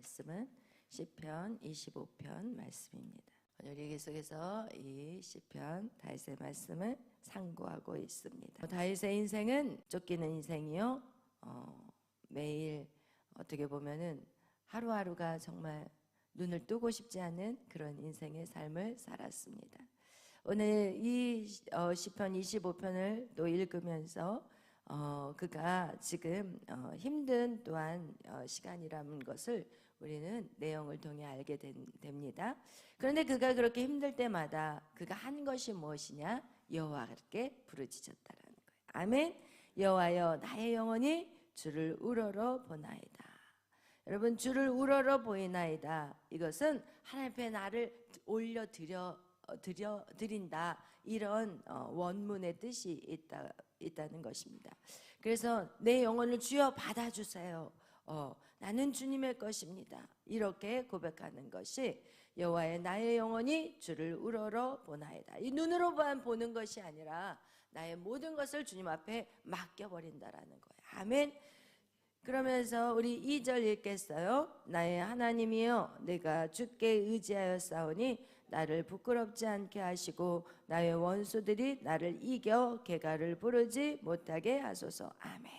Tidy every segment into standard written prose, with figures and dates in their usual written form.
말씀은 시편 25편 말씀입니다. 우리 계속해서 이 시편 다윗의 말씀을 상고하고 있습니다. 다윗의 인생은 쫓기는 인생이요, 매일 어떻게 보면은 하루하루가 정말 눈을 뜨고 싶지 않은 그런 인생의 삶을 살았습니다. 오늘 이 시편 25편을 또 읽으면서 그가 지금 힘든 또한 시간이라는 것을 우리는 내용을 통해 알게 됩니다. 그런데 그가 그렇게 힘들 때마다 그가 한 것이 무엇이냐? 여호와께 부르짖었다라는 거예요. 아멘. 여호와여, 나의 영혼이 주를 우러러 보나이다. 여러분, 주를 우러러 보이나이다. 이것은 하나님 앞에 나를 올려 드린다, 이런 원문의 뜻이 있다는 것입니다. 그래서 내 영혼을 주여 받아주세요. 나는 주님의 것입니다. 이렇게 고백하는 것이 여호와의 나의 영혼이 주를 우러러 보나이다. 이 눈으로만 보는 것이 아니라 나의 모든 것을 주님 앞에 맡겨버린다라는 거예요. 아멘. 그러면서 우리 2절 읽겠어요. 나의 하나님이여, 내가 주께 의지하여 싸우니 나를 부끄럽지 않게 하시고 나의 원수들이 나를 이겨 개가를 부르지 못하게 하소서. 아멘.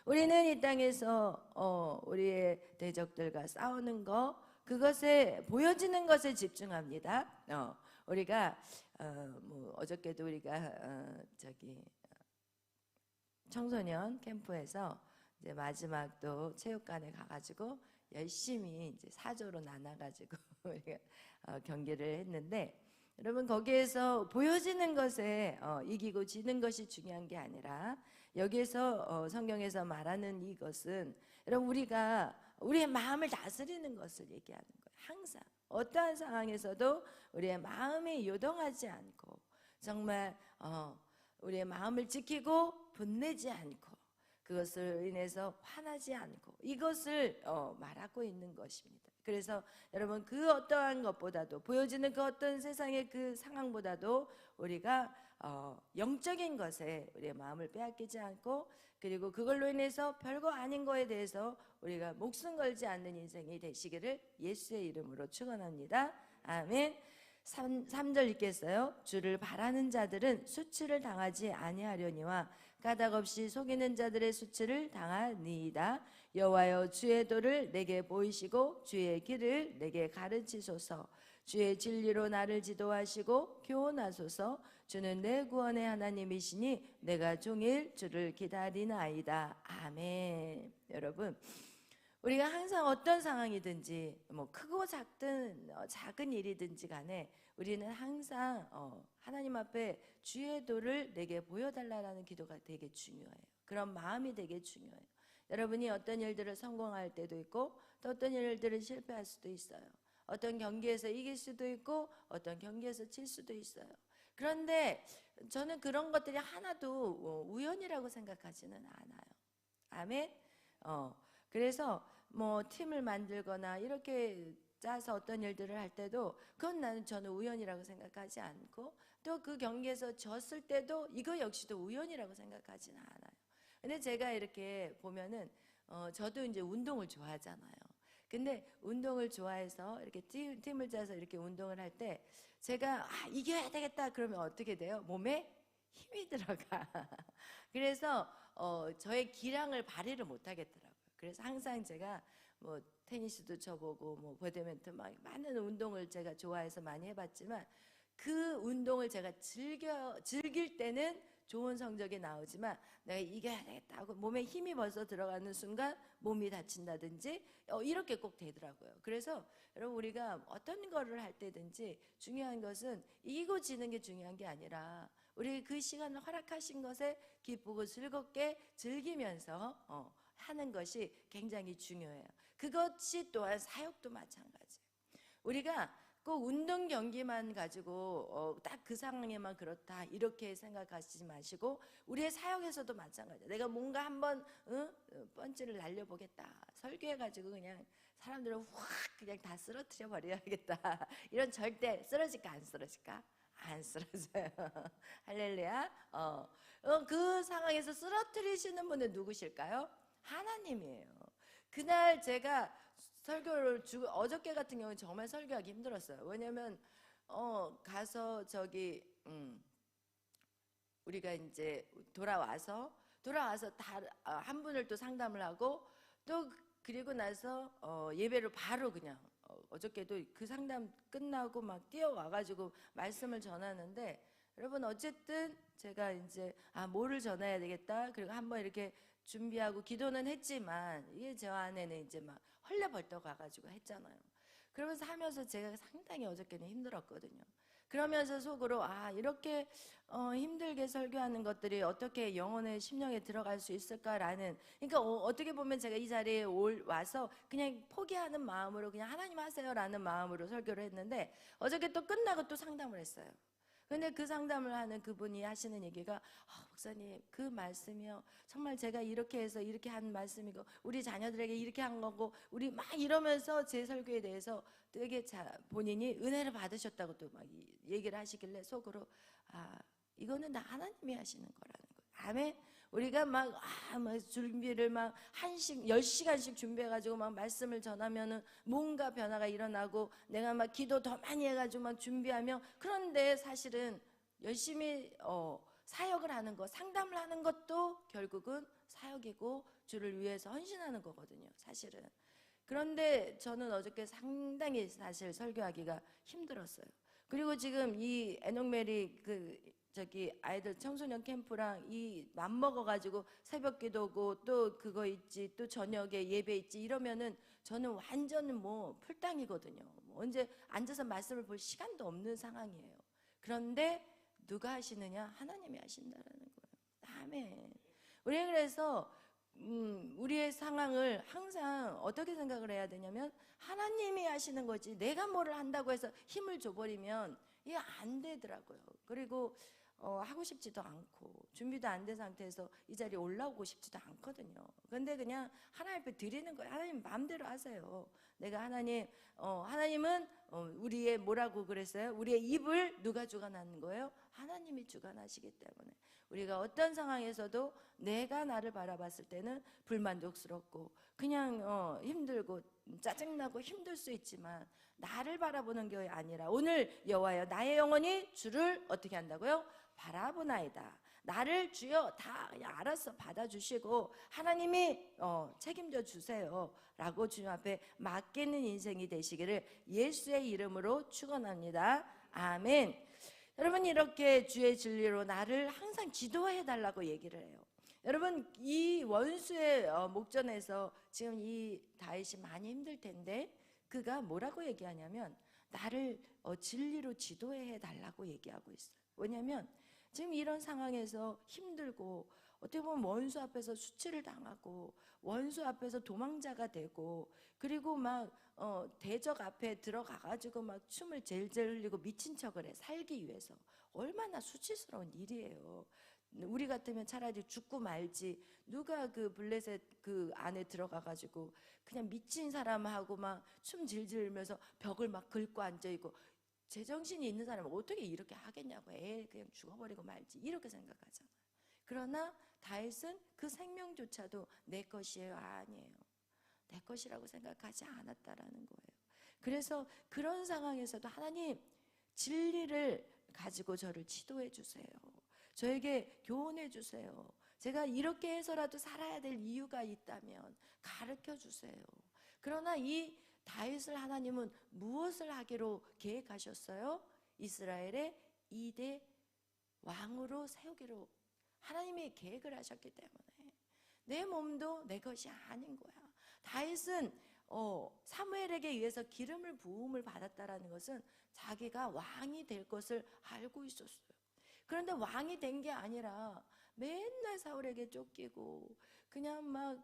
우리는 이 땅에서 우리의 대적들과 싸우는 것, 그것에 보여지는 것에 집중합니다. 우리가 어저께도 우리가 청소년 캠프에서 이제 마지막 또 체육관에 가가지고 열심히 이제 4조로 나눠가지고 우리가 경기를 했는데, 여러분 거기에서 보여지는 것에 이기고 지는 것이 중요한 게 아니라 여기에서 성경에서 말하는 이것은 여러분 우리가 우리의 마음을 다스리는 것을 얘기하는 거예요. 항상 어떠한 상황에서도 우리의 마음이 요동하지 않고 정말 우리의 마음을 지키고 분내지 않고 그것을 인해서 화나지 않고 이것을 말하고 있는 것입니다. 그래서 여러분 그 어떠한 것보다도 보여지는 그 어떤 세상의 그 상황보다도 우리가 영적인 것에 우리의 마음을 빼앗기지 않고, 그리고 그걸로 인해서 별거 아닌 거에 대해서 우리가 목숨 걸지 않는 인생이 되시기를 예수의 이름으로 축원합니다. 아멘. 3절 읽겠어요. 주를 바라는 자들은 수치를 당하지 아니하려니와 까닭없이 속이는 자들의 수치를 당하니이다. 여호와여, 주의 도를 내게 보이시고 주의 길을 내게 가르치소서. 주의 진리로 나를 지도하시고 교훈하소서. 주는 내 구원의 하나님이시니 내가 종일 주를 기다리나이다. 아멘. 여러분, 우리가 항상 어떤 상황이든지 크고 작든 작은 일이든지 간에 우리는 항상 하나님 앞에 주의 도를 내게 보여달라는 기도가 되게 중요해요. 그런 마음이 되게 중요해요. 여러분이 어떤 일들을 성공할 때도 있고 또 어떤 일들을 실패할 수도 있어요. 어떤 경기에서 이길 수도 있고 어떤 경기에서 질 수도 있어요. 그런데 저는 그런 것들이 하나도 우연이라고 생각하지는 않아요. 아멘. 그래서 팀을 만들거나 이렇게 짜서 어떤 일들을 할 때도 그건 저는 우연이라고 생각하지 않고, 또 그 경기에서 졌을 때도 이거 역시도 우연이라고 생각하지는 않아요. 근데 제가 이렇게 보면은 저도 이제 운동을 좋아하잖아요. 근데 운동을 좋아해서 이렇게 팀을 짜서 이렇게 운동을 할 때 제가 이겨야 되겠다 그러면 어떻게 돼요? 몸에 힘이 들어가. 그래서 저의 기량을 발휘를 못 하겠더라고요. 그래서 항상 제가 테니스도 쳐보고 배드민턴 막 많은 운동을 제가 좋아해서 많이 해봤지만 그 운동을 제가 즐길 때는 좋은 성적이 나오지만 내가 이겨야 되겠다 하고 몸에 힘이 벌써 들어가는 순간 몸이 다친다든지 이렇게 꼭 되더라고요. 그래서 여러분 우리가 어떤 거를 할 때든지 중요한 것은 이기고 지는 게 중요한 게 아니라 우리 그 시간을 허락하신 것에 기쁘고 즐겁게 즐기면서 하는 것이 굉장히 중요해요. 그것이 또한 사역도 마찬가지예요. 우리가 꼭 운동 경기만 가지고 딱 그 상황에만 그렇다 이렇게 생각하시지 마시고 우리의 사역에서도 마찬가지예요. 내가 뭔가 한번 펀치를 날려보겠다, 설교해가지고 그냥 사람들을 확 그냥 다 쓰러뜨려 버려야겠다, 이런 절대 쓰러질까 안 쓰러질까? 안 쓰러져요. 할렐루야. 그 상황에서 쓰러뜨리시는 분은 누구실까요? 하나님이에요. 그날 제가 설교를 어저께 같은 경우는 정말 설교하기 힘들었어요. 왜냐면 가서 우리가 이제 돌아와서 다 한 분을 또 상담을 하고 또 그리고 나서 예배를 바로 그냥 어저께도 그 상담 끝나고 막 뛰어와가지고 말씀을 전하는데, 여러분 어쨌든 제가 이제 뭐를 전해야 되겠다, 그리고 한번 이렇게 준비하고 기도는 했지만 이게 저 안에는 이제 막 헐레벌떡 가가지고 했잖아요. 그러면서 하면서 제가 상당히 어저께는 힘들었거든요. 그러면서 속으로 이렇게 힘들게 설교하는 것들이 어떻게 영혼의 심령에 들어갈 수 있을까라는, 그러니까 어떻게 보면 제가 이 자리에 와서 그냥 포기하는 마음으로 그냥 하나님 하세요라는 마음으로 설교를 했는데, 어저께 또 끝나고 또 상담을 했어요. 근데 그 상담을 하는 그분이 하시는 얘기가, 목사님 그 말씀이요 정말 제가 이렇게 해서 이렇게 한 말씀이고 우리 자녀들에게 이렇게 한 거고, 우리 막 이러면서 제 설교에 대해서 되게 본인이 은혜를 받으셨다고 또 막 얘기를 하시길래 속으로 이거는 나 하나님이 하시는 거라는 거예요. 아멘. 우리가 막 준비를 막 10시간씩 준비해가지고 막 말씀을 전하면은 뭔가 변화가 일어나고, 내가 막 기도 더 많이 해가지고 막 준비하면, 그런데 사실은 열심히 사역을 하는 것, 상담을 하는 것도 결국은 사역이고 주를 위해서 헌신하는 거거든요, 사실은. 그런데 저는 어저께 상당히 사실 설교하기가 힘들었어요. 그리고 지금 이 에녹메리 아이들 청소년 캠프랑 이 맘먹어가지고 새벽 기도고 또 그거 있지, 또 저녁에 예배 있지 이러면은 저는 완전 뭐 풀땅이거든요. 언제 앉아서 말씀을 볼 시간도 없는 상황이에요. 그런데 누가 하시느냐? 하나님이 하신다라는 거예요. 아멘. 우리 그래서 우리의 상황을 항상 어떻게 생각을 해야 되냐면, 하나님이 하시는 거지 내가 뭐를 한다고 해서 힘을 줘버리면 이게 안 되더라고요. 그리고 하고 싶지도 않고 준비도 안 된 상태에서 이 자리에 올라오고 싶지도 않거든요. 근데 그냥 하나님 앞에 드리는 거예요. 하나님 마음대로 하세요. 내가 하나님은 우리의 뭐라고 그랬어요? 우리의 입을 누가 주관하는 거예요? 하나님이 주관하시기 때문에 우리가 어떤 상황에서도 내가 나를 바라봤을 때는 불만족스럽고 그냥 힘들고 짜증나고 힘들 수 있지만, 나를 바라보는 게 아니라 오늘 여호와여 나의 영혼이 주를 어떻게 한다고요? 바라보나이다. 나를 주여 다 그냥 알아서 받아주시고 하나님이 책임져 주세요 라고 주님 앞에 맡기는 인생이 되시기를 예수의 이름으로 축원합니다. 아멘. 여러분 이렇게 주의 진리로 나를 항상 기도해 달라고 얘기를 해요. 여러분 이 원수의 목전에서 지금 이 다윗이 많이 힘들 텐데 그가 뭐라고 얘기하냐면 나를 진리로 지도해 달라고 얘기하고 있어요. 왜냐하면 지금 이런 상황에서 힘들고 어떻게 보면 원수 앞에서 수치를 당하고 원수 앞에서 도망자가 되고, 그리고 막 대적 앞에 들어가가지고 막 춤을 젤젤 흘리고 미친 척을 해 살기 위해서. 얼마나 수치스러운 일이에요. 우리 같으면 차라리 죽고 말지, 누가 그 블레셋 그 안에 들어가가지고 그냥 미친 사람하고 막 춤 질질 흘면서 벽을 막 긁고 앉아있고, 제정신이 있는 사람은 어떻게 이렇게 하겠냐고, 그냥 죽어버리고 말지 이렇게 생각하잖아요. 그러나 다윗은 그 생명조차도 내 것이에요? 아니에요. 내 것이라고 생각하지 않았다라는 거예요. 그래서 그런 상황에서도 하나님 진리를 가지고 저를 지도해 주세요. 저에게 교훈해 주세요. 제가 이렇게 해서라도 살아야 될 이유가 있다면 가르쳐 주세요. 그러나 이 다윗을 하나님은 무엇을 하기로 계획하셨어요? 이스라엘의 2대 왕으로 세우기로 하나님이 계획을 하셨기 때문에 내 몸도 내 것이 아닌 거야. 다윗은 사무엘에게 의해서 기름을 부음을 받았다라는 것은 자기가 왕이 될 것을 알고 있었어요. 그런데 왕이 된 게 아니라 맨날 사울에게 쫓기고 그냥 막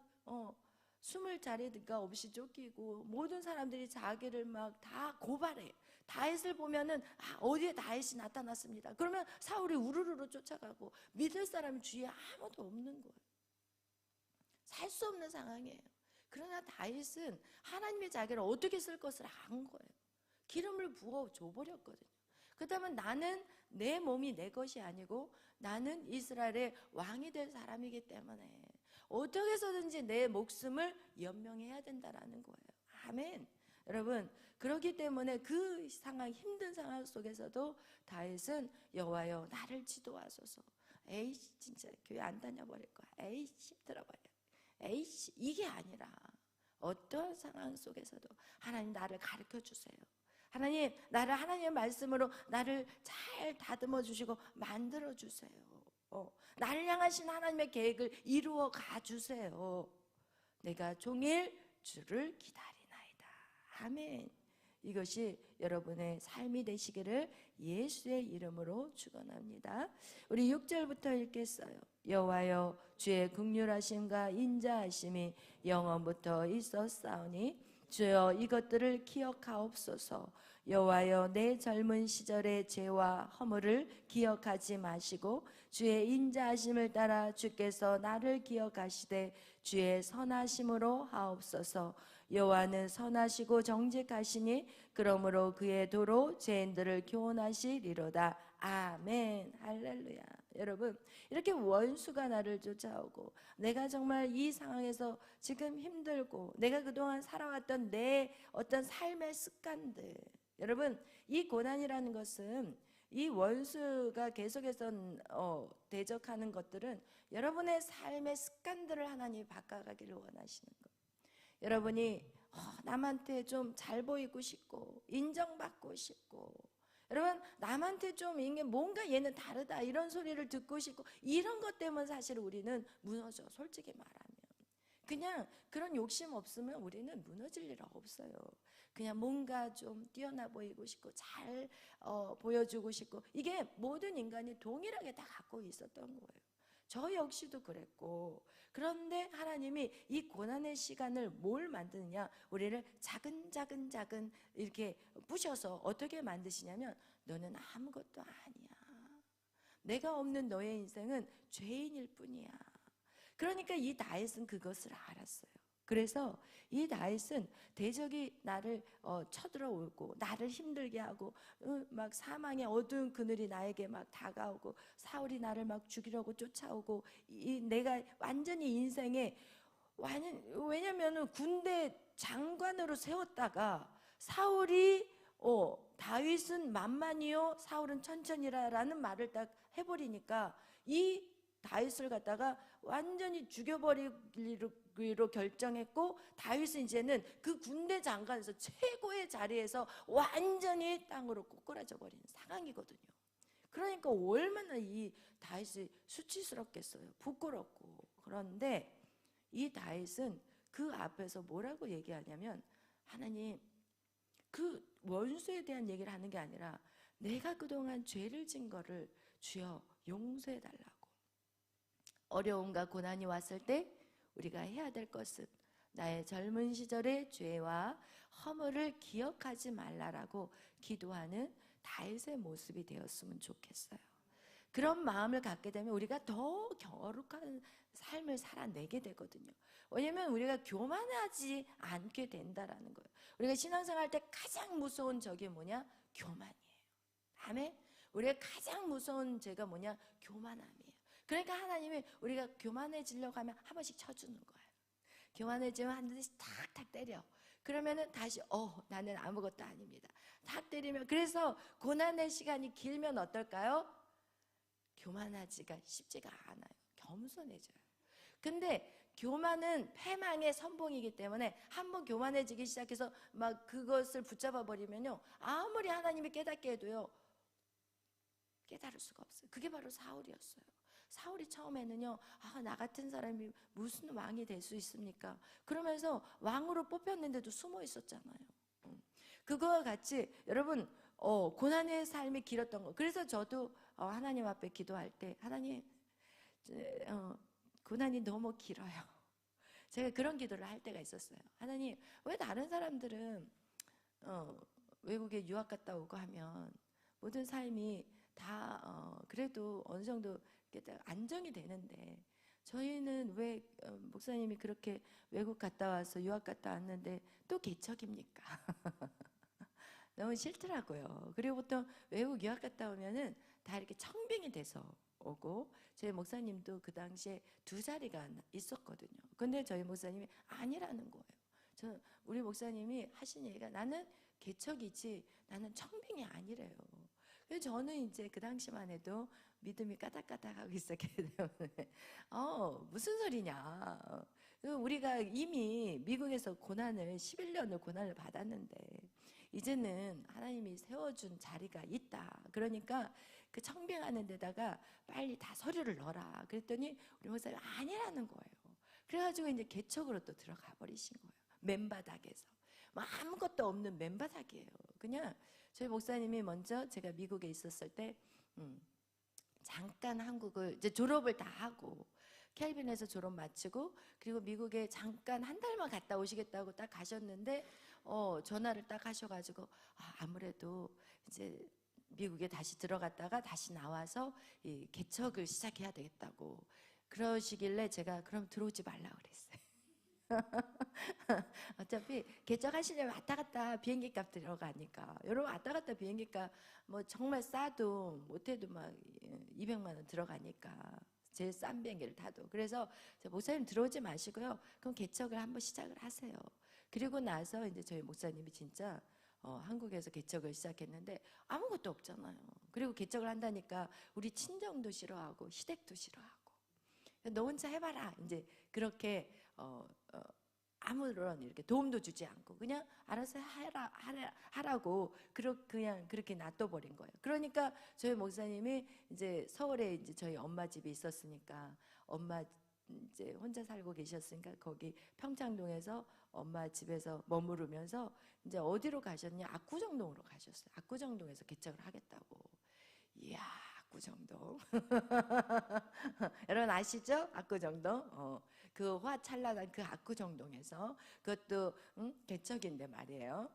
숨을 자리가 없이 쫓기고, 모든 사람들이 자기를 막 다 고발해. 다윗을 보면은 어디에 다윗이 나타났습니다. 그러면 사울이 우르르르 쫓아가고 믿을 사람이 주위에 아무도 없는 거예요. 살 수 없는 상황이에요. 그러나 다윗은 하나님의 자기를 어떻게 쓸 것을 안 거예요. 기름을 부어 줘버렸거든요. 그렇다면 나는 내 몸이 내 것이 아니고 나는 이스라엘의 왕이 될 사람이기 때문에 어떻게 해서든지 내 목숨을 연명해야 된다라는 거예요. 아멘. 여러분, 그렇기 때문에 그 상황, 힘든 상황 속에서도 다윗은 여호와여 나를 지도하소서. 에이씨 진짜 교회 안 다녀버릴 거야. 에이씨 힘들어버려. 에이씨 이게 아니라 어떤 상황 속에서도 하나님 나를 가르쳐 주세요. 하나님 나를 하나님의 말씀으로 나를 잘 다듬어 주시고 만들어 주세요. 나를 향하신 하나님의 계획을 이루어 가 주세요. 내가 종일 주를 기다리나이다. 아멘. 이것이 여러분의 삶이 되시기를 예수의 이름으로 축원합니다. 우리 6절부터 읽겠어요. 여호와여 주의 긍휼하심과 인자하심이 영원부터 있었사오니 주여 이것들을 기억하옵소서. 여호와여 내 젊은 시절의 죄와 허물을 기억하지 마시고 주의 인자하심을 따라 주께서 나를 기억하시되 주의 선하심으로 하옵소서. 여호와는 선하시고 정직하시니 그러므로 그의 도로 죄인들을 교훈하시리로다. 아멘. 할렐루야. 여러분, 이렇게 원수가 나를 쫓아오고 내가 정말 이 상황에서 지금 힘들고 내가 그동안 살아왔던 내 어떤 삶의 습관들, 여러분 이 고난이라는 것은 이 원수가 계속해서 대적하는 것들은 여러분의 삶의 습관들을 하나님이 바꿔가기를 원하시는 거예요. 여러분이 남한테 좀 잘 보이고 싶고 인정받고 싶고, 여러분 남한테 좀 이게 뭔가 얘는 다르다 이런 소리를 듣고 싶고, 이런 것 때문에 사실 우리는 무너져. 솔직히 말하면 그냥 그런 욕심 없으면 우리는 무너질 일 없어요. 그냥 뭔가 좀 뛰어나 보이고 싶고 잘 보여주고 싶고, 이게 모든 인간이 동일하게 다 갖고 있었던 거예요. 저 역시도 그랬고. 그런데 하나님이 이 고난의 시간을 뭘 만드느냐, 우리를 작은 이렇게 부셔서 어떻게 만드시냐면, 너는 아무것도 아니야. 내가 없는 너의 인생은 죄인일 뿐이야. 그러니까 이 다윗은 그것을 알았어요. 그래서 이 다윗은 대적이 나를 쳐들어오고 나를 힘들게 하고 막 사망의 어두운 그늘이 나에게 막 다가오고 사울이 나를 막 죽이려고 쫓아오고 내가 완전히 인생에 왜냐면은 군대 장관으로 세웠다가 사울이 다윗은 만만이요 사울은 천천히라라는 말을 딱 해버리니까 이 다윗을 갖다가 완전히 죽여버리기로 결정했고, 다윗은 이제는 그 군대 장관에서 최고의 자리에서 완전히 땅으로 꼬꾸라져 버린 상황이거든요. 그러니까 얼마나 이 다윗이 수치스럽겠어요. 부끄럽고. 그런데 이 다윗은 그 앞에서 뭐라고 얘기하냐면, 하나님, 그 원수에 대한 얘기를 하는 게 아니라 내가 그동안 죄를 진 거를 주여 용서해 달라고. 어려움과 고난이 왔을 때 우리가 해야 될 것은 나의 젊은 시절의 죄와 허물을 기억하지 말라라고 기도하는 다윗의 모습이 되었으면 좋겠어요. 그런 마음을 갖게 되면 우리가 더 거룩한 삶을 살아내게 되거든요. 왜냐하면 우리가 교만하지 않게 된다라는 거예요. 우리가 신앙생활 할 때 가장 무서운 적이 뭐냐? 교만이에요. 아멘. 우리가 가장 무서운 죄가 뭐냐? 교만함이에요. 그러니까 하나님이 우리가 교만해지려고 하면 한 번씩 쳐주는 거예요. 교만해지면 한 대씩 탁탁 때려. 그러면은 다시 나는 아무것도 아닙니다. 탁 때리면, 그래서 고난의 시간이 길면 어떨까요? 교만하지가 쉽지가 않아요. 겸손해져요. 근데 교만은 패망의 선봉이기 때문에 한번 교만해지기 시작해서 막 그것을 붙잡아 버리면요, 아무리 하나님이 깨닫게 해도요 깨달을 수가 없어요. 그게 바로 사울이었어요. 사울이 처음에는요, 나 같은 사람이 무슨 왕이 될 수 있습니까? 그러면서 왕으로 뽑혔는데도 숨어 있었잖아요. 그거와 같이 여러분 고난의 삶이 길었던 거. 그래서 저도 하나님 앞에 기도할 때, 하나님 고난이 너무 길어요. 제가 그런 기도를 할 때가 있었어요. 하나님, 왜 다른 사람들은 외국에 유학 갔다 오고 하면 모든 삶이 다 그래도 어느 정도 안정이 되는데, 저희는 왜 목사님이 그렇게 외국 갔다 와서 유학 갔다 왔는데 또 개척입니까? 너무 싫더라고요. 그리고 보통 외국 유학 갔다 오면은 다 이렇게 청빙이 돼서 오고, 저희 목사님도 그 당시에 2자리가 있었거든요. 근데 저희 목사님이 아니라는 거예요. 우리 목사님이 하신 얘기가 나는 개척이지 나는 청빙이 아니래요. 그래서 저는 이제 그 당시만 해도 믿음이 까닥까닥하고 있었기 때문에 무슨 소리냐. 우리가 이미 미국에서 고난을 11년을 고난을 받았는데 이제는 하나님이 세워준 자리가 있다. 그러니까 그 청빙하는 데다가 빨리 다 서류를 넣어라. 그랬더니 우리 목사님 아니라는 거예요. 그래가지고 이제 개척으로 또 들어가 버리신 거예요. 맨바닥에서. 뭐 아무것도 없는 맨바닥이에요. 그냥 저희 목사님이 먼저 제가 미국에 있었을 때 잠깐 한국을 이제 졸업을 다 하고 켈빈에서 졸업 마치고 그리고 미국에 잠깐 한 달만 갔다 오시겠다고 딱 가셨는데 전화를 딱 하셔가지고 아무래도 이제 미국에 다시 들어갔다가 다시 나와서 이 개척을 시작해야 되겠다고 그러시길래 제가 그럼 들어오지 말라 그랬어요. 어차피 개척하시려면 왔다 갔다 비행기 값 들어가니까 여러분 왔다 갔다 비행기 값 뭐 정말 싸도 못해도 막 200만 원 들어가니까 제일 싼 비행기를 타도 그래서 목사님 들어오지 마시고요 그럼 개척을 한번 시작을 하세요. 그리고 나서 이제 저희 목사님이 진짜 한국에서 개척을 시작했는데 아무것도 없잖아요. 그리고 개척을 한다니까 우리 친정도 싫어하고 시댁도 싫어하고 너 혼자 해봐라 이제 그렇게 아무런 이렇게 도움도 주지 않고 그냥 알아서 하라고 그냥 그렇게 놔둬버린 거예요. 그러니까 저희 목사님이 이제 서울에 이제 저희 엄마 집이 있었으니까 엄마 이제 혼자 살고 계셨으니까 거기 평창동에서 엄마 집에서 머무르면서 이제 어디로 가셨냐? 압구정동으로 가셨어요. 압구정동에서 개척을 하겠다고. 이야, 압구정동. 여러분 아시죠? 압구정동. 그 화찬란한 그 압구정동에서 그것도 개척인데 말이에요.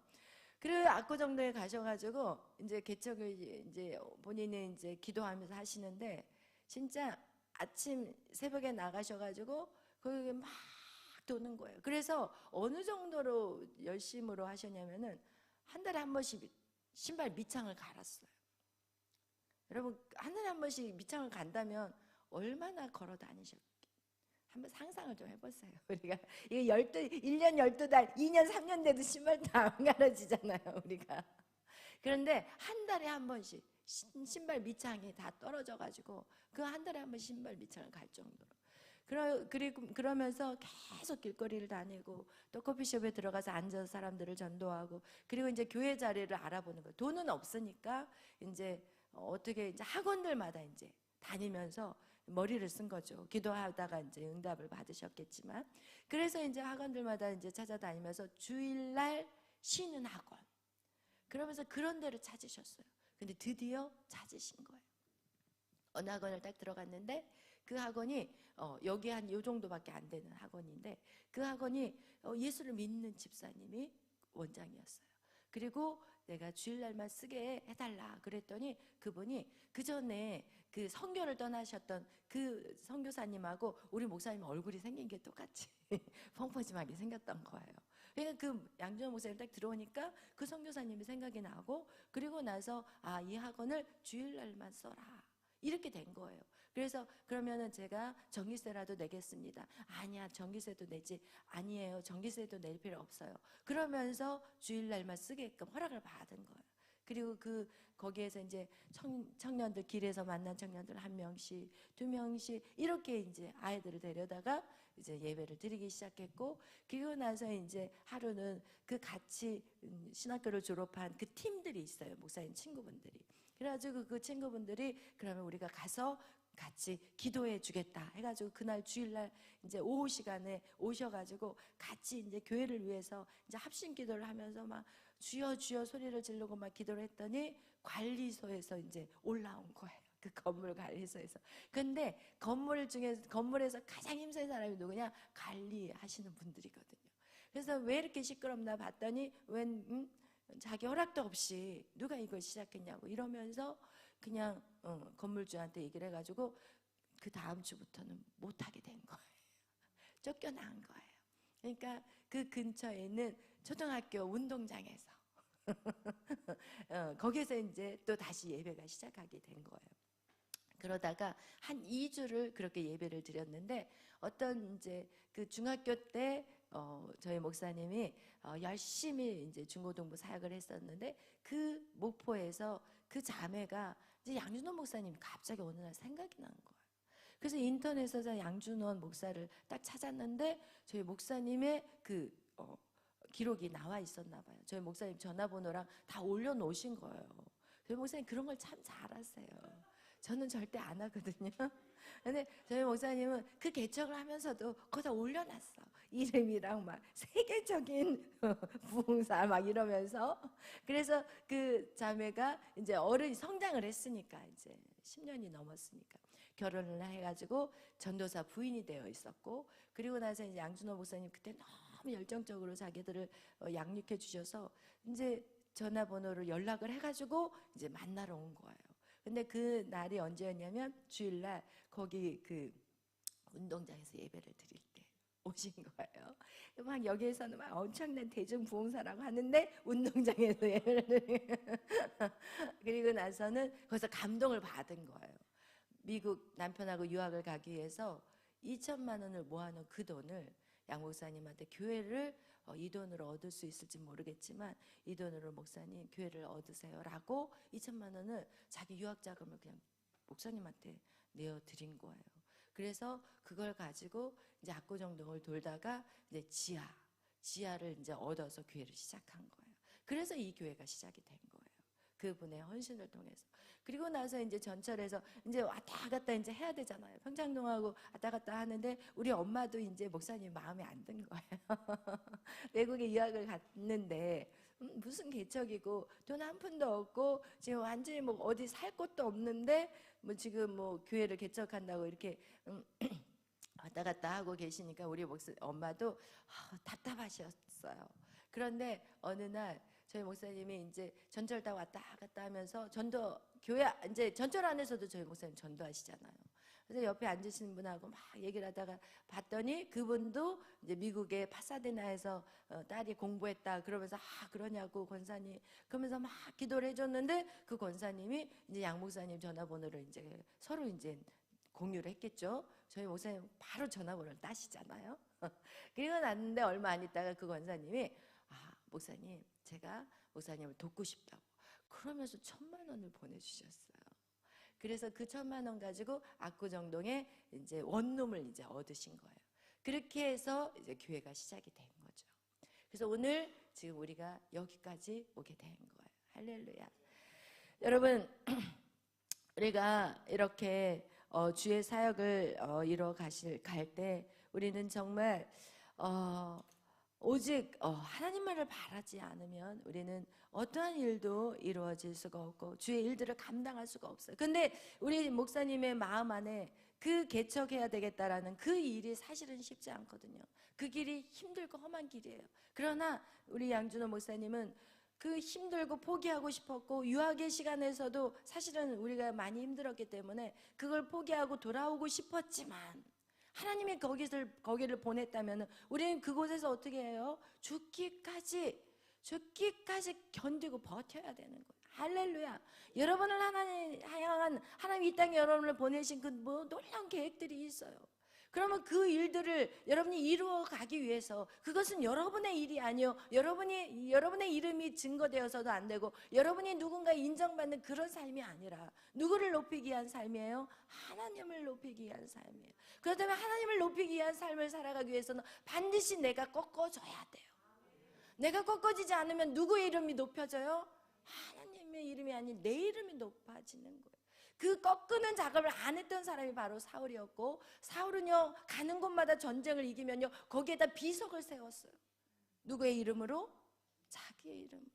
그리고 압구정동에 가셔가지고 이제 개척을 이제 본인이 이제 기도하면서 하시는데 진짜 아침 새벽에 나가셔가지고 거기 막 도는 거예요. 그래서 어느 정도로 열심으로 하셨냐면은 한 달에 한 번씩 신발 밑창을 갈았어요. 여러분 한 달에 한 번씩 밑창을 간다면 얼마나 걸어 다니셨겠어요? 한번 상상을 좀 해보세요. 우리가 이게 1년 12달, 2년 3년 돼도 신발 다 안 갈아지잖아요. 우리가. 그런데 한 달에 한 번씩 신발 밑창이 다 떨어져가지고 그 한 달에 한 번 신발 밑창을 갈 정도로. 그러면서 계속 길거리를 다니고 또 커피숍에 들어가서 앉아서 사람들을 전도하고 그리고 이제 교회 자리를 알아보는 거예요. 돈은 없으니까 이제 어떻게 이제 학원들마다 이제 다니면서 머리를 쓴 거죠. 기도하다가 이제 응답을 받으셨겠지만 그래서 이제 학원들마다 이제 찾아다니면서 주일날 쉬는 학원 그러면서 그런 데를 찾으셨어요. 근데 드디어 찾으신 거예요. 어느 학원을 딱 들어갔는데 그 학원이 여기 한 요 정도밖에 안 되는 학원인데 그 학원이 예수를 믿는 집사님이 원장이었어요. 그리고 내가 주일날만 쓰게 해달라 그랬더니 그분이 그 전에 그 선교를 떠나셨던 그 선교사님하고 우리 목사님 얼굴이 생긴 게 똑같이 펑퍼짐하게 생겼던 거예요. 그러니까 그 양준호 목사님 딱 들어오니까 그 선교사님이 생각이 나고 그리고 나서 이 학원을 주일날만 써라 이렇게 된 거예요. 그래서 그러면은 제가 전기세라도 내겠습니다. 아니야 전기세도 내지 아니에요 전기세도 낼 필요 없어요. 그러면서 주일날만 쓰게끔 허락을 받은 거예요. 그리고 거기에서 이제 청년들 길에서 만난 청년들 1명씩 2명씩 이렇게 이제 아이들을 데려다가 이제 예배를 드리기 시작했고 그리고 나서 이제 하루는 그 같이 신학교를 졸업한 그 팀들이 있어요. 목사님 친구분들이. 그래가지고 그 친구분들이 그러면 우리가 가서 같이 기도해 주겠다 해가지고 그날 주일날 이제 오후 시간에 오셔가지고 같이 이제 교회를 위해서 이제 합심 기도를 하면서 막 주여 주여 소리를 지르고 막 기도를 했더니 관리소에서 이제 올라온 거예요. 그 건물 관리소에서. 근데 건물에서 가장 힘센 사람이 누구냐? 관리하시는 분들이거든요. 그래서 왜 이렇게 시끄럽나 봤더니 자기 허락도 없이 누가 이걸 시작했냐고 이러면서 그냥 건물주한테 얘기를 해가지고 그 다음 주부터는 못하게 된 거예요. 쫓겨난 거예요. 그러니까 그 근처에 있는 초등학교 운동장에서 거기서 이제 또 다시 예배가 시작하게 된 거예요. 그러다가 한 2주를 그렇게 예배를 드렸는데 어떤 이제 그 중학교 때 저희 목사님이 열심히 이제 중고등부 사역을 했었는데 그 목포에서 그 자매가 이제 양준원 목사님이 갑자기 어느 날 생각이 난 거예요. 그래서 인터넷에서 양준원 목사를 딱 찾았는데 저희 목사님의 그 기록이 나와 있었나 봐요. 저희 목사님 전화번호랑 다 올려놓으신 거예요. 저희 목사님 그런 걸 참 잘하세요. 저는 절대 안 하거든요. 근데 저희 목사님은 그 개척을 하면서도 거기다 올려놨어. 이름이랑 막 세계적인 부흥사 막 이러면서. 그래서 그 자매가 이제 어른이 성장을 했으니까 이제 10년이 넘었으니까 결혼을 해가지고 전도사 부인이 되어 있었고, 그리고 나서 이제 양준호 목사님 그때 너무 열정적으로 자기들을 양육해 주셔서 이제 전화번호를 연락을 해가지고 이제 만나러 온 거예요. 근데 그 날이 언제였냐면 주일날 거기 그 운동장에서 예배를 드릴 때 오신 거예요. 막 여기에서는 막 엄청난 대중부흥사라고 하는데 운동장에서 예배를 드리고 그리고 나서는 거기서 감동을 받은 거예요. 미국 남편하고 유학을 가기 위해서 2천만 원을 모아놓은 그 돈을 양 목사님한테 교회를 이 돈으로 얻을 수 있을지 모르겠지만 이 돈으로 목사님 교회를 얻으세요라고 2천만 원을 자기 유학 자금을 그냥 목사님한테 내어드린 거예요. 그래서 그걸 가지고 이제 압구정동을 돌다가 이제 지하를 이제 얻어서 교회를 시작한 거예요. 그래서 이 교회가 시작이 된 거예요. 그분의 헌신을 통해서. 그리고 나서 이제 전철에서 이제 왔다 갔다 이제 해야 되잖아요. 평창동하고 왔다 갔다 하는데 우리 엄마도 이제 목사님 마음에 안 든 거예요. 외국에 유학을 갔는데 무슨 개척이고 돈 한 푼도 없고 지금 완전히 뭐 어디 살 곳도 없는데 뭐 지금 뭐 교회를 개척한다고 이렇게 왔다 갔다 하고 계시니까 우리 엄마도 답답하셨어요. 그런데 어느 날 저희 목사님이 이제 전철 다 왔다 갔다 하면서 교회 이제 전철 안에서도 저희 목사님 전도하시잖아요. 그래서 옆에 앉으시는 분하고 막 얘기를 하다가 봤더니 그분도 이제 미국의 파사데나에서 딸이 공부했다 그러면서 그러냐고 권사님 그러면서 막 기도를 해줬는데 그 권사님이 이제 양 목사님 전화번호를 이제 서로 이제 공유를 했겠죠. 저희 목사님 바로 전화번호를 따시잖아요. 그리고 났는데 얼마 안 있다가 그 권사님이 목사님 제가 목사님을 돕고 싶다고 그러면서 1,000만 원을 보내주셨어요. 그래서 그 1,000만 원 가지고 압구정동에 이제 원룸을 이제 얻으신 거예요. 그렇게 해서 이제 교회가 시작이 된 거죠. 그래서 오늘 지금 우리가 여기까지 오게 된 거예요. 할렐루야. 여러분 우리가 이렇게 주의 사역을 갈 때 우리는 정말 오직 하나님만을 바라지 않으면 우리는 어떠한 일도 이루어질 수가 없고 주의 일들을 감당할 수가 없어요. 근데 우리 목사님의 마음 안에 그 개척해야 되겠다라는 그 일이 사실은 쉽지 않거든요. 그 길이 힘들고 험한 길이에요. 그러나 우리 양준호 목사님은 그 힘들고 포기하고 싶었고 유학의 시간에서도 사실은 우리가 많이 힘들었기 때문에 그걸 포기하고 돌아오고 싶었지만 하나님이 거기를 보냈다면 우리는 그곳에서 어떻게 해요? 죽기까지 견디고 버텨야 되는 거예요. 할렐루야. 여러분을 향한 하나님 이 땅에 여러분을 보내신 그 놀라운 계획들이 있어요. 그러면 그 일들을 여러분이 이루어 가기 위해서 그것은 여러분의 일이 아니요 여러분의 이름이 증거되어서도 안 되고 여러분이 누군가 인정받는 그런 삶이 아니라 누구를 높이기 위한 삶이에요? 하나님을 높이기 위한 삶이에요. 그렇다면 하나님을 높이기 위한 삶을 살아가기 위해서는 반드시 내가 꺾어져야 돼요. 내가 꺾어지지 않으면 누구의 이름이 높여져요? 하나님의 이름이 아닌 내 이름이 높아지는 거예요. 그 꺾는 작업을 안 했던 사람이 바로 사울이었고 사울은요 가는 곳마다 전쟁을 이기면요 거기에다 비석을 세웠어요. 누구의 이름으로? 자기의 이름으로.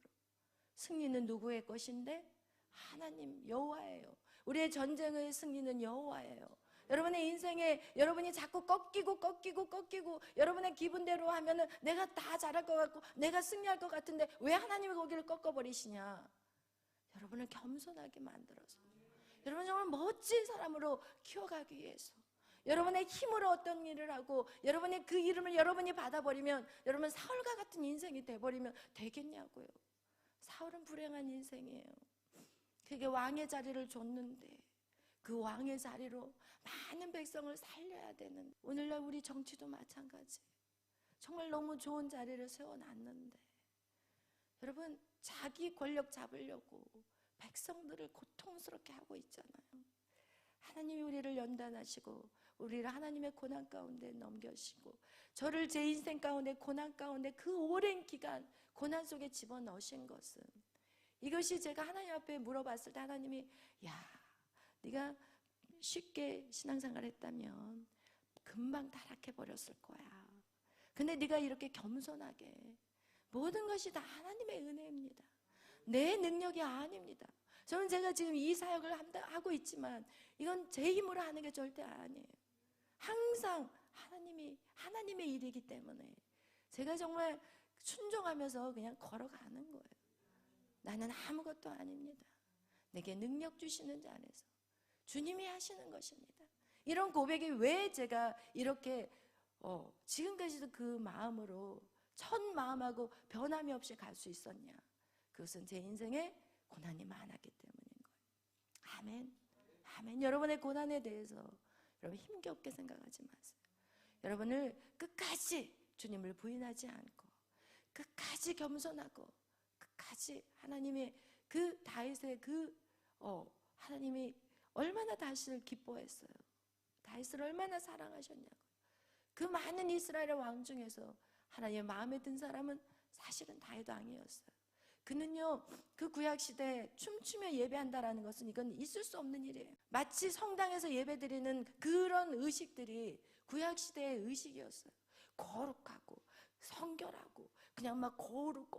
승리는 누구의 것인데? 하나님 여호와예요. 우리의 전쟁의 승리는 여호와예요. 여러분의 인생에 여러분이 자꾸 꺾이고 여러분의 기분대로 하면은 내가 다 잘할 것 같고 내가 승리할 것 같은데 왜 하나님이 거기를 꺾어버리시냐? 여러분을 겸손하게 만들어서 여러분 정말 멋진 사람으로 키워가기 위해서 여러분의 힘으로 어떤 일을 하고 여러분의 그 이름을 여러분이 받아버리면 여러분 사울과 같은 인생이 돼버리면 되겠냐고요. 사울은 불행한 인생이에요. 그게 왕의 자리를 줬는데 그 왕의 자리로 많은 백성을 살려야 되는 오늘날 우리 정치도 마찬가지. 정말 너무 좋은 자리를 세워놨는데 여러분 자기 권력 잡으려고 백성들을 고통스럽게 하고 있잖아요. 하나님이 우리를 연단하시고 우리를 하나님의 고난 가운데 넘겨시고 저를 제 인생 가운데 고난 가운데 그 오랜 기간 고난 속에 집어넣으신 것은, 이것이 제가 하나님 앞에 물어봤을 때 하나님이 야, 네가 쉽게 신앙생활 했다면 금방 타락해버렸을 거야. 근데 네가 이렇게 겸손하게, 모든 것이 다 하나님의 은혜입니다. 내 능력이 아닙니다. 저는 제가 지금 이 사역을 하고 있지만 이건 제 힘으로 하는 게 절대 아니에요. 항상 하나님의 일이기 때문에 제가 정말 순종하면서 그냥 걸어가는 거예요. 나는 아무것도 아닙니다. 내게 능력 주시는 자 안에서 주님이 하시는 것입니다. 이런 고백이 왜 제가 이렇게 지금까지도 그 마음으로 첫 마음하고 변함이 없이 갈 수 있었냐? 그것은 제 인생에 고난이 많았기 때문인 거예요. 아멘. 아멘. 여러분의 고난에 대해서 여러분 힘겹게 생각하지 마세요. 여러분을 끝까지 주님을 부인하지 않고 끝까지 겸손하고 끝까지 하나님의 그 다윗의 하나님이 얼마나 다윗을 기뻐했어요. 다윗을 얼마나 사랑하셨냐고. 그 많은 이스라엘의 왕 중에서 하나님의 마음에 든 사람은 사실은 다윗 왕이었어요. 그는요, 그 구약시대에 춤추며 예배한다라는 것은 이건 있을 수 없는 일이에요. 마치 성당에서 예배드리는 그런 의식들이 구약시대의 의식이었어요. 거룩하고 성결하고 그냥 막 거룩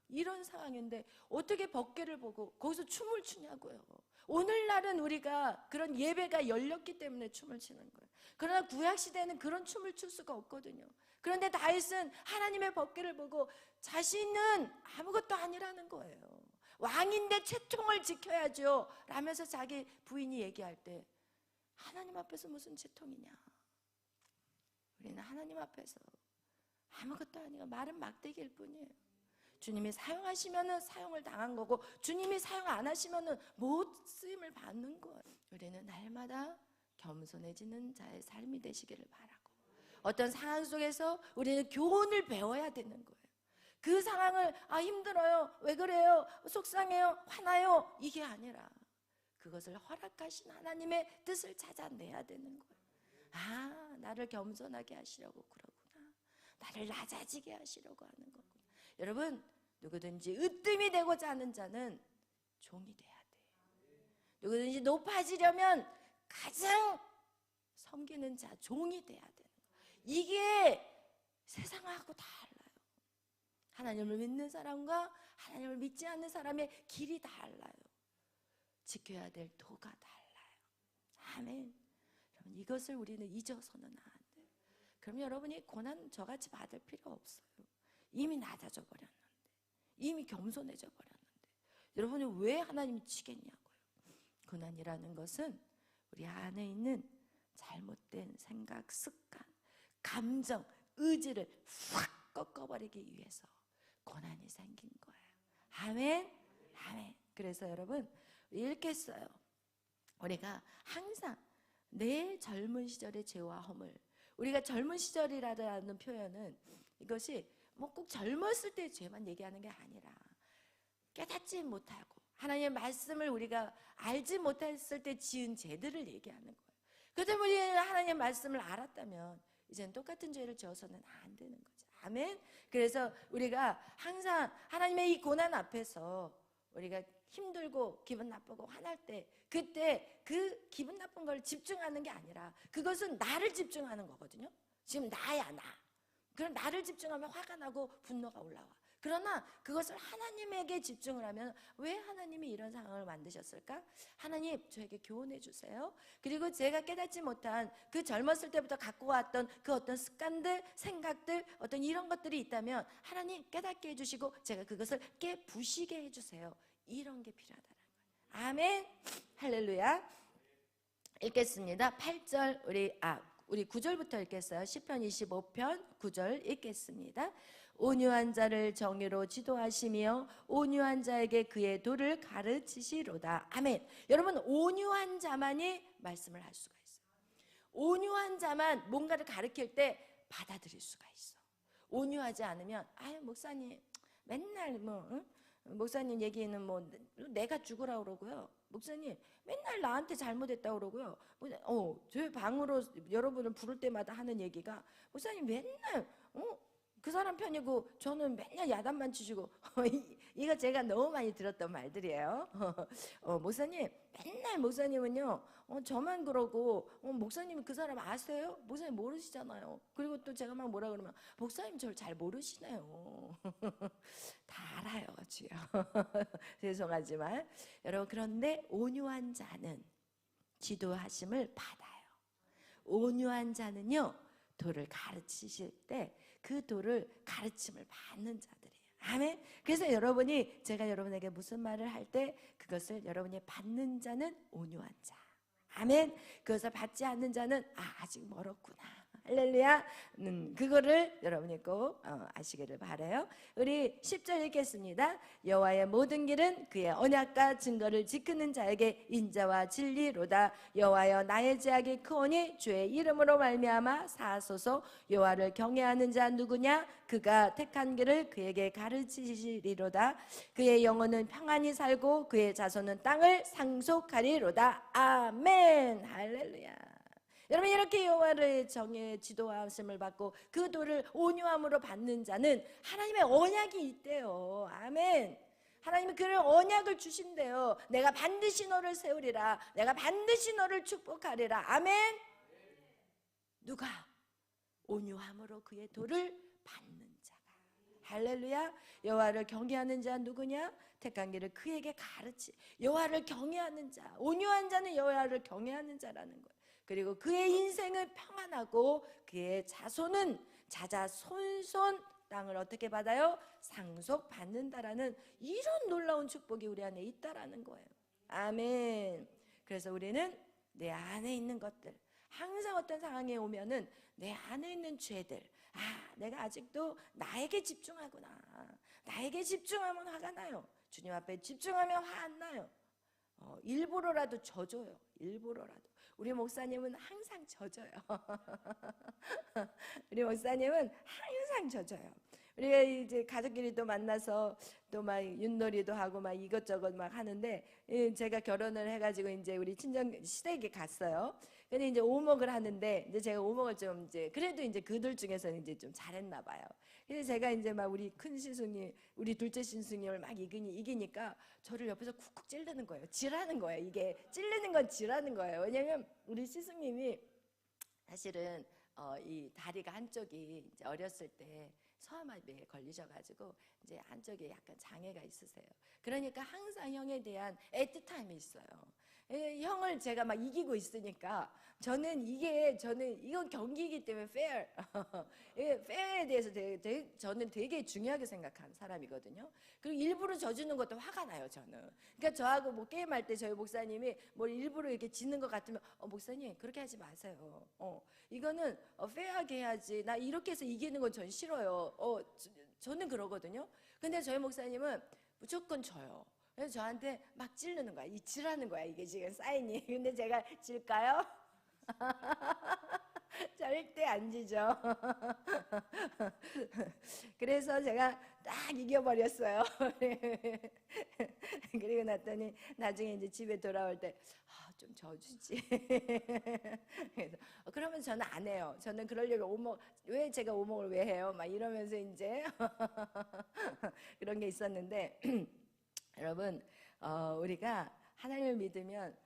이런 상황인데 어떻게 법궤를 보고 거기서 춤을 추냐고요. 오늘날은 우리가 그런 예배가 열렸기 때문에 춤을 추는 거예요. 그러나 구약시대에는 그런 춤을 출 수가 없거든요. 그런데 다윗은 하나님의 법궤를 보고 자신은 아무것도 아니라는 거예요. 왕인데 채통을 지켜야죠 라면서 자기 부인이 얘기할 때 하나님 앞에서 무슨 채통이냐. 우리는 하나님 앞에서 아무것도 아니고 말은 막대기일 뿐이에요. 주님이 사용하시면은 사용을 당한 거고 주님이 사용 안 하시면은 못 쓰임을 받는 거예요. 우리는 날마다 겸손해지는 자의 삶이 되시기를 바라고, 어떤 상황 속에서 우리는 교훈을 배워야 되는 거예요. 그 상황을 힘들어요, 왜 그래요, 속상해요, 화나요, 이게 아니라 그것을 허락하신 하나님의 뜻을 찾아내야 되는 거예요. 나를 겸손하게 하시려고 그러구나. 나를 낮아지게 하시려고 하는 거구나. 여러분, 누구든지 으뜸이 되고자 하는 자는 종이 돼야 돼요. 누구든지 높아지려면 가장 섬기는 자, 종이 돼야 되는 거예요. 이게 세상하고 달라요. 하나님을 믿는 사람과 하나님을 믿지 않는 사람의 길이 달라요. 지켜야 될 도가 달라요. 아멘. 여러분, 이것을 우리는 잊어서는 안 돼요. 그럼 여러분이 고난 저같이 받을 필요 없어요. 이미 낮아져 버렸는데, 이미 겸손해져 버렸는데 여러분이 왜 하나님이 치겠냐고요. 고난이라는 것은 우리 안에 있는 잘못된 생각, 습관, 감정, 의지를 확 꺾어버리기 위해서 고난이 생긴 거예요. 아멘. 아멘. 그래서 여러분 이렇게 써요. 우리가 항상 내 젊은 시절의 죄와 허물, 우리가 젊은 시절이라는 표현은 이것이 꼭 젊었을 때 죄만 얘기하는 게 아니라 깨닫지 못하고 하나님의 말씀을 우리가 알지 못했을 때 지은 죄들을 얘기하는 거예요. 그때 우리는 하나님의 말씀을 알았다면 이제는 똑같은 죄를 지어서는 안 되는 거죠. 아멘. 그래서 우리가 항상 하나님의 이 고난 앞에서 우리가 힘들고 기분 나쁘고 화날 때 그때 그 기분 나쁜 걸 집중하는 게 아니라 그것은 나를 집중하는 거거든요. 지금 나야, 나. 그럼 나를 집중하면 화가 나고 분노가 올라와. 그러나 그것을 하나님에게 집중을 하면 왜 하나님이 이런 상황을 만드셨을까? 하나님, 저에게 교훈해 주세요. 그리고 제가 깨닫지 못한 그 젊었을 때부터 갖고 왔던 그 어떤 습관들, 생각들, 어떤 이런 것들이 있다면 하나님 깨닫게 해주시고 제가 그것을 깨부시게 해주세요. 이런 게 필요하다는 거예요. 아멘. 할렐루야. 읽겠습니다. 8절 우리 9절부터 읽겠어요. 시편 25편 9절 읽겠습니다. 온유한 자를 정의로 지도하시며 온유한 자에게 그의 도를 가르치시로다. 아멘. 여러분, 온유한 자만이 말씀을 할 수가 있어요. 온유한 자만 뭔가를 가르칠 때 받아들일 수가 있어. 온유하지 않으면 아유 목사님 맨날 뭐 응? 목사님 얘기는 뭐 내가 죽으라 그러고요. 목사님 맨날 나한테 잘못했다 그러고요. 제 방으로 여러분을 부를 때마다 하는 얘기가 목사님 맨날 그 사람 편이고 저는 맨날 야단만 치시고 이거 제가 너무 많이 들었던 말들이에요. 목사님 맨날 목사님은요 저만 그러고 목사님이 그 사람 아세요? 목사님 모르시잖아요. 그리고 또 제가 막 뭐라 그러면 목사님 저를 잘 모르시네요. 다 알아요 주여. 죄송하지만 여러분 그런데 온유한 자는 지도하심을 받아요. 온유한 자는요 도를 가르치실 때 그 도를 가르침을 받는 자들이에요. 아멘. 그래서 여러분이 제가 여러분에게 무슨 말을 할 때 그것을 여러분이 받는 자는 온유한 자. 아멘. 그것을 받지 않는 자는 아직 멀었구나. 할렐루야. 그거를 여러분이 꼭 아시기를 바라요. 우리 10절 읽겠습니다. 여호와의 모든 길은 그의 언약과 증거를 지키는 자에게 인자와 진리로다. 여호와여 나의 제약이 크오니 주의 이름으로 말미암아 사하소서. 여호와를 경외하는 자 누구냐? 그가 택한 길을 그에게 가르치시리로다. 그의 영혼은 평안히 살고 그의 자손은 땅을 상속하리로다. 아멘. 할렐루야. 여러분 이렇게 여호와를 정해 지도하심을 받고 그 도를 온유함으로 받는 자는 하나님의 언약이 있대요. 아멘. 하나님이 그를 언약을 주신대요. 내가 반드시 너를 세우리라. 내가 반드시 너를 축복하리라. 아멘. 누가? 온유함으로 그의 도를 받는 자가. 할렐루야. 여호와를 경외하는 자 누구냐? 택한 길을 그에게 가르치. 여호와를 경외하는 자, 온유한 자는 여호와를 경외하는 자라는 거예요. 그리고 그의 인생은 평안하고 그의 자손은 자자손손 땅을 어떻게 받아요? 상속받는다라는 이런 놀라운 축복이 우리 안에 있다라는 거예요. 아멘. 그래서 우리는 내 안에 있는 것들, 항상 어떤 상황에 오면은 내 안에 있는 죄들, 내가 아직도 나에게 집중하구나. 나에게 집중하면 화가 나요. 주님 앞에 집중하면 화 안 나요. 일부러라도 져줘요. 일부러라도. 우리 목사님은 항상 져줘요. 우리 목사님은 항상 져줘요. 우리가 이제 가족끼리 또 만나서 또 막 윷놀이도 하고 막 이것저것 막 하는데 제가 결혼을 해가지고 이제 우리 친정 시댁에 갔어요. 근데 이제 오목을 하는데 이제 제가 오목을 좀 이제 그래도 이제 그들 중에서는 이제 좀 잘했나 봐요. 그래서 제가 이제 막 우리 큰 신수님, 우리 둘째 신수님을 막 이기니까 저를 옆에서 쿡쿡 찌르는 거예요. 지라는 거예요. 이게 찌르는 건 지라는 거예요. 왜냐면 우리 스승님이 사실은 이 다리가 한쪽이 이제 어렸을 때 소아마비에 걸리셔가지고 이제 한쪽에 약간 장애가 있으세요. 그러니까 항상 형에 대한 애틋함이 있어요. 형을 제가 막 이기고 있으니까 저는 이건 경기이기 때문에 fair. fair에 대해서 저는 되게 중요하게 생각하는 사람이거든요. 그리고 일부러 져주는 것도 화가 나요, 저는. 그러니까 저하고 뭐 게임할 때 저희 목사님이 뭘 일부러 이렇게 지는 것 같으면 목사님 그렇게 하지 마세요. 이거는 fair하게 해야지. 나 이렇게 해서 이기는 건 전 싫어요. 저는 그러거든요. 근데 저희 목사님은 무조건 져요. 그래서 저한테 막 찌르는 거야. 지라는 거야. 이게 지금 사인이. 근데 제가 질까요? 절대 안 지죠. 그래서 제가 딱 이겨버렸어요. 그리고 났더니 나중에 이제 집에 돌아올 때 좀 져주지. 그래서 그러면 저는 안 해요. 저는 그러려고 왜 제가 오목을 왜 해요? 막 이러면서 이제 그런 게 있었는데 여러분 우리가 하나님을 믿으면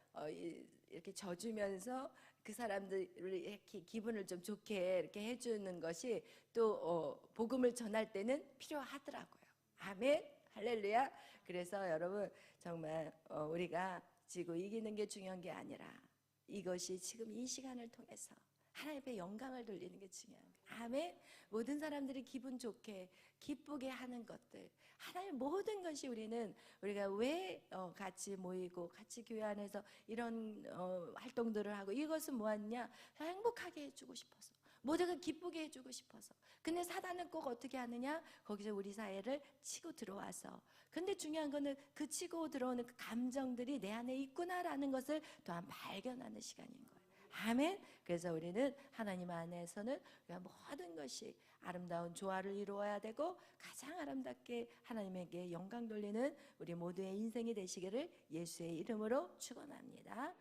이렇게 져주면서 그 사람들을 이렇게 기분을 좀 좋게 이렇게 해주는 것이 또 복음을 전할 때는 필요하더라고요. 아멘. 할렐루야. 그래서 여러분 정말 우리가 지고 이기는 게 중요한 게 아니라 이것이 지금 이 시간을 통해서 하나님의 영광을 돌리는 게 중요한 거예요. 아멘. 모든 사람들이 기분 좋게 기쁘게 하는 것들, 하나님 모든 것이 우리가 왜 같이 모이고 같이 교회 안에서 이런 활동들을 하고 이것은 뭐하냐? 행복하게 해주고 싶어서, 모두가 기쁘게 해주고 싶어서. 근데 사단은 꼭 어떻게 하느냐? 거기서 우리 사회를 치고 들어와서. 근데 중요한 거는 그 치고 들어오는 그 감정들이 내 안에 있구나라는 것을 또한 발견하는 시간인 거예요. 아멘. 그래서 우리는 하나님 안에서는 모든 것이 아름다운 조화를 이루어야 되고 가장 아름답게 하나님에게 영광 돌리는 우리 모두의 인생이 되시기를 예수의 이름으로 축원합니다.